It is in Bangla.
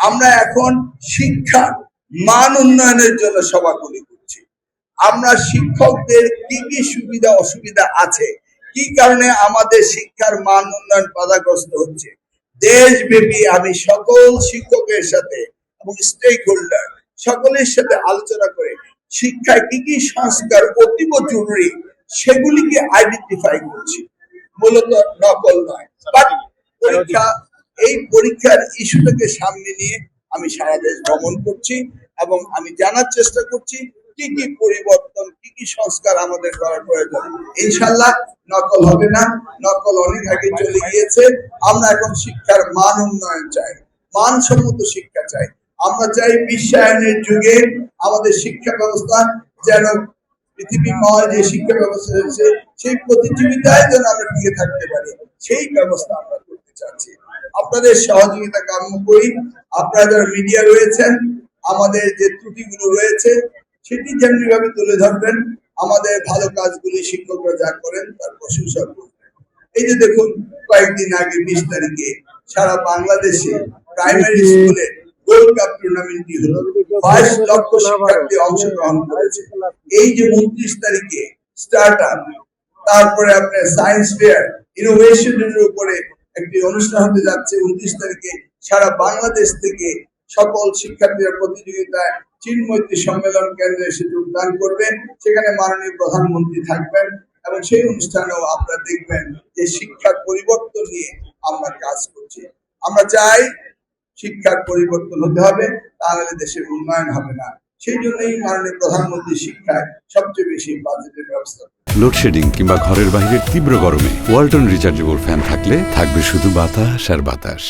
আমরা এখন শিক্ষা মান উন্নয়নের জন্য সভাগুলি করছি। আমরা শিক্ষকদের কি কি সুবিধা অসুবিধা আছে, কি কারণে আমাদের শিক্ষার মান উন্নয়ন বাধাগ্রস্ত হচ্ছে, দেশব্যাপী আমি সকল শিক্ষকের সাথে এবং স্টেক হোল্ডার সকলের সাথে আলোচনা করে শিক্ষায় কি কি সংস্কার অতীব জরুরি সেগুলিকে আইডেন্টিফাই করছি। মূলত নকল নয়, বাট পরীক্ষা, এই পরীক্ষার ইস্যুটাকে সামনে নিয়ে আমি সারা দেশ ভ্রমণ করছি এবং আমি জানার চেষ্টা করছি কি কি পরিবর্তন, কি কি সংস্কার আমাদের করার প্রয়োজন। ইনশাল্লাহ নকল হবে না, নকল অনেক আগে চলে গিয়েছে। আমরা এখন শিক্ষার মান উন্নয়ন চাই, মানসম্মত শিক্ষা চাই। আমরা চাই বিশ্বায়নের যুগে আমাদের শিক্ষা ব্যবস্থা যেন পৃথিবীময় যে শিক্ষা ব্যবস্থা রয়েছে সেই প্রতিযোগিতায় যেন আমরা টিকে থাকতে পারি, সেই ব্যবস্থা আমরা করতে চাচ্ছি। আপনাদের সহযোগিতা কাম্য করি। আপনারা যারা মিডিয়া রয়েছেন, আমাদের যে ত্রুটিগুলো রয়েছে সেটি যেমনি ভাবে তুলে ধরবেন, আমাদের ভালো কাজগুলি শিক্ষকরা যা করেন তার প্রশংসা করবেন। এই যে দেখুন, কয়েকদিন আগে 20 তারিখে সারা বাংলাদেশে প্রাইমারি স্কুলে গোল্ড কাপ টুর্নামেন্টটি হলো, 22 লক্ষ শিক্ষার্থী অংশগ্রহণ করেছে। এই যে 29 তারিখে স্টার্ট আপ, তারপরে আপনার সায়েন্স ফেয়ার, ইনোভেশনের উপরে একটি অনুষ্ঠান হতে যাচ্ছে 29 তারিখে। সারা বাংলাদেশ থেকে সকল শিক্ষার্থীরা প্রতিযোগিতায় চিন্ময়ী সম্মেলন কেন্দ্রে এসে যোগদান করবেন। সেখানে মাননীয় প্রধানমন্ত্রী থাকবেন এবং সেই অনুষ্ঠানেও আপনারা দেখবেন যে শিক্ষার পরিবর্তন নিয়ে আমরা কাজ করছি। আমরা চাই শিক্ষার পরিবর্তন হতে হবে, তাহলে দেশের উন্নয়ন হবে না। সেই জন্যই মাননীয় প্রধানমন্ত্রী শিক্ষায় সবচেয়ে বেশি বাজেটের ব্যবস্থা। লোডশেডিং কিংবা ঘরের বাইরের তীব্র গরমে ওয়ালটন রিচার্জেবল ফ্যান থাকলে থাকবে শুধু বাতাস আর বাতাস।